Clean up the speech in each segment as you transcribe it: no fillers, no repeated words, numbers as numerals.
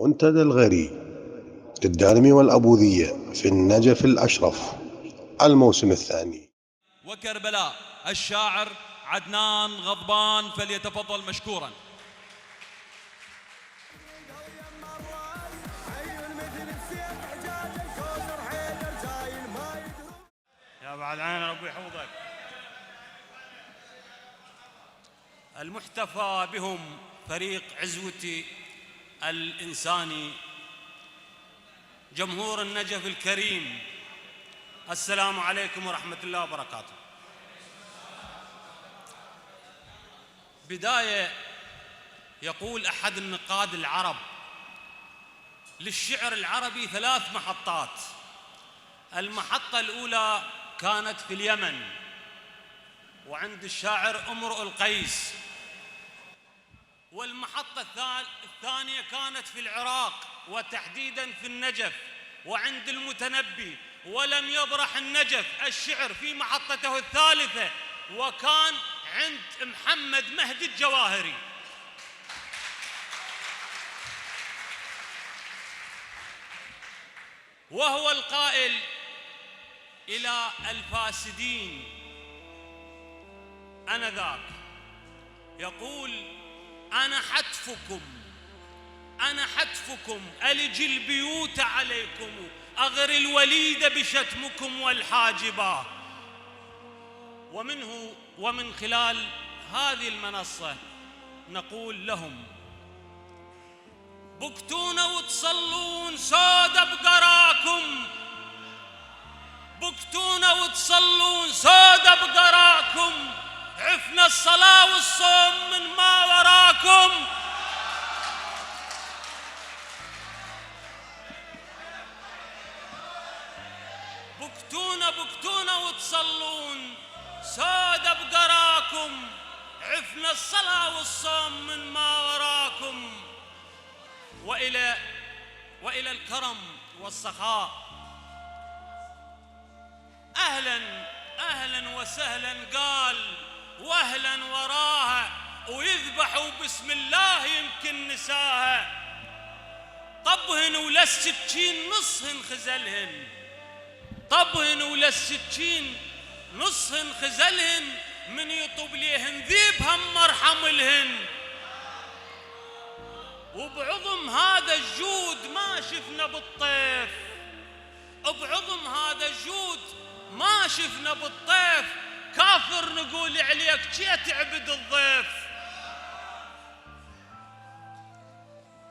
منتدى الغري للدارمي والأبوذية في النجف الأشرف الموسم الثاني. وكربلاء الشاعر عدنان غضبان فليتفضل مشكورا. يا بعد عين ربي يحفظك. المحتفى بهم فريق عزوتي الإنساني، جمهور النجف الكريم، السلام عليكم ورحمة الله وبركاته. بداية يقول أحد النقاد العرب: للشعر العربي 3 محطات. المحطة الأولى كانت في اليمن وعند الشاعر امرؤ القيس، والمحطة الثانية كانت في العراق وتحديداً في النجف وعند المتنبي، ولم يبرح النجف الشعر في محطته الثالثة وكان عند محمد مهدي الجواهري. وهو القائل إلى الفاسدين آنذاك، يقول: أنا حتفكم ألج البيوت عليكم، أغري الوليد بشتمكم والحاجبا. ومن خلال هذه المنصة نقول لهم: بكتون وتصلون سود بقراكم، بكتون وتصلون سود بقراكم، عفنا الصلاة والصوم من ما وراكم. بكتون وتصلون سود بقراكم، عفنا الصلاة والصوم من ما وراكم. وإلى الكرم والسخاء، أهلا وسهلا قال، وأهلا وراها، ويذبحوا بسم الله يمكن نساها. طبهن وللسكين نصهن خزلهن، طبهن وللسكين نصهن خزلهن، من يطب ليهن ذيب هم مرحم لهن. وبعظم هذا الجود ما شفنا بالطيف، بعظم هذا الجود ما شفنا بالطيف، كافر نقول عليك جي تعبد الضيف.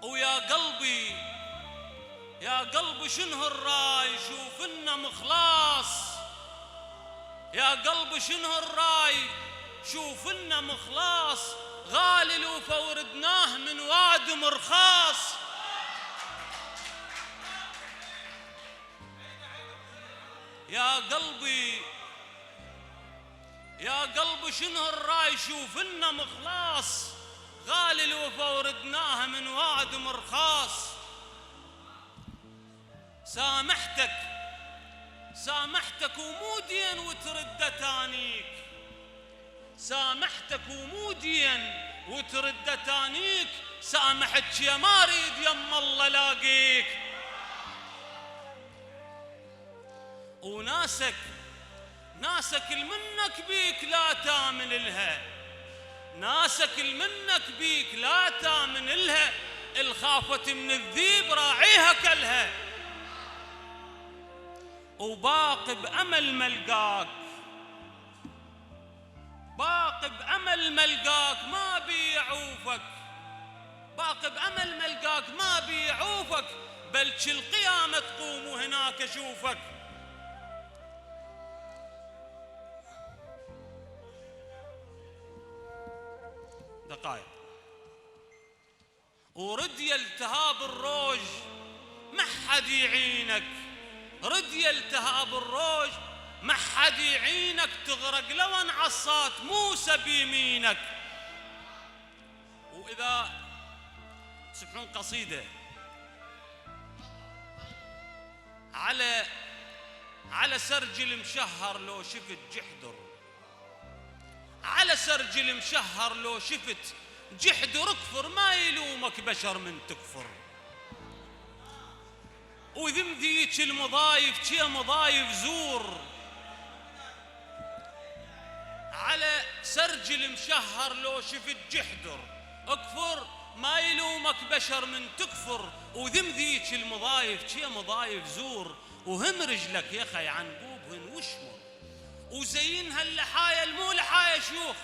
ويا قلبي يا قلبي شنو الراي شوفنا مخلاص، يا قلبي شنو الراي شوفنا مخلاص، غالي لو فوردناه من واد مرخاص. يا قلبي شنو الراي شوفنا مخلاص، غالي لو فوردناه من واد مرخاص. سامحتك ومو دين وترد تانيك، سامحتك ومو دين وترد تانيك، سامحتك يا ما اريد يم الله لاقيك. وناسك المنك بيك لا تامن لها، ناسك المنك بيك لا تامن لها، الخافت من الذيب راعيها كلها. وباقي بأمل ملقاك، باقي بأمل ملقاك ما بيعوفك، باقي بأمل ملقاك ما بيعوفك، بلش القيامة تقوم وهناك أشوفك. دقائق. ورد يلتهاب الروج ما حد يعينك، رد يلتهاب الروج ما حد يعينك، تغرق لو انعصات موسى بيمينك. وإذا تسمحون قصيدة على سرج المشهر لو شفت جحدر، على سرج المشهر لو شفت جحدر، اكفر ما يلومك بشر من تكفر. وذم ذيك المضايف شي مضايف زور على سرجل مشهر لو شفت جحدر اكفر ما يلومك بشر من تكفر وذم ذيك المضايف شي مضايف زور وهم رجلك يا خي عنقوبهن وشمر وزين هاللحايا المو لحايا شيوخ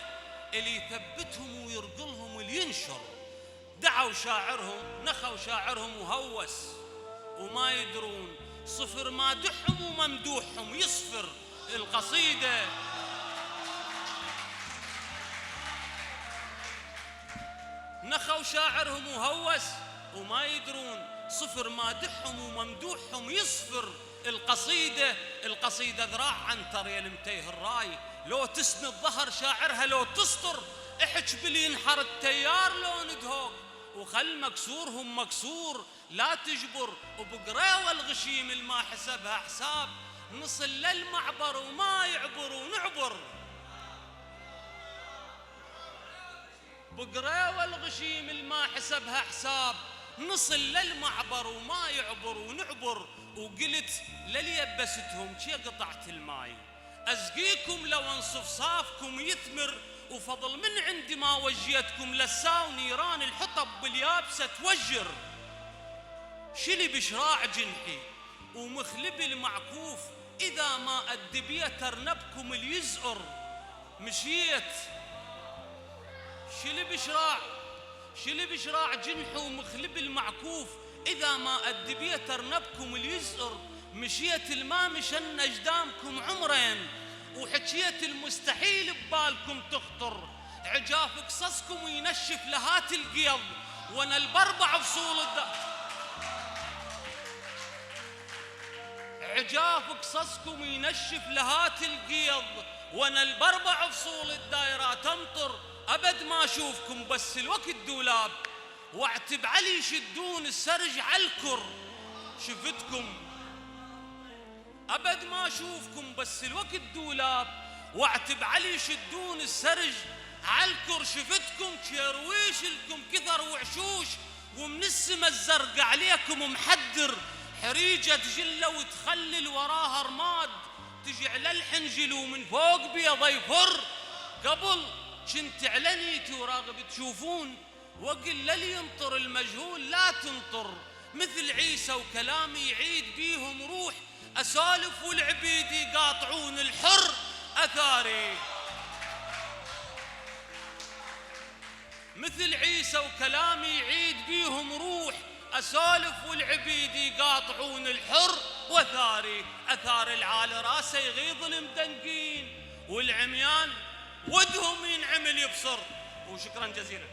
اللي يثبتهم ويرقلهم واللي ينشر دعوا شاعرهم نخوا شاعرهم وهوس وما يدرون صفر مادحهم وممدوحهم يصفر القصيدة نخوا شاعرهم وهوس وما يدرون صفر مادحهم وممدوحهم يصفر القصيدة ذراع عنتر يا المتيه الراي لو تسند ظهر شاعرها لو تسطر احج باللي ينحر التيار لو ندهوك وخل مكسورهم مكسور لا تجبر وبقراوة الغشيم الما حسبها حساب نصل للمعبر وما يعبر ونعبر بقراوة الغشيم الما حسبها حساب نصل للمعبر وما يعبر ونعبر وقلت للي يبستهم شي قطعت الماي أزقيكم لو انصف صافكم يثمر وفضل من عندي ما وجيتكم لساو نيران الحطب باليابسة توجر شلي بشراع جنحي ومخلبي المعكوف إذا ما أدبيت أرنبكم اليزقر مشيت شلي بشراع جنحي ومخلبي المعكوف إذا ما أدبيت أرنبكم اليزقر مشيت الما مشن أجدامكم عمرين وحكيت المستحيل ببالكم تخطر عجاف قصصكم وينشف لهات القيض وانا البربع فصول عجاف قصصكم ينشف لهات القيض وانا البربع فصول الدايرة تمطر ابد ما اشوفكم بس الوقت دولاب واعتب علي يشدون السرج عالكر شفتكم أبد ما أشوفكم بس الوقت دولاب واعتب علي يشدون السرج عالكر شفتكم تشيرويش لكم كثر وعشوش ومن السما الزرق عليكم محدر حريجة تجلة وتخلل وراها رماد تجي على الحنجل ومن فوق بيض يفر قبل كنت علنيتي وراغب تشوفون وقل للي ينطر المجهول لا تنطر مثل عيسى وكلامي يعيد بيهم روح أسالف والعبيد يقاطعون الحر أثاري مثل عيسى وكلامي يعيد بيهم روح أسالف والعبيد يقاطعون الحر وثاري أثار العال راسه يغيظ المدنقين والعميان ودهم ينعمل يبصر وشكرا جزيلا.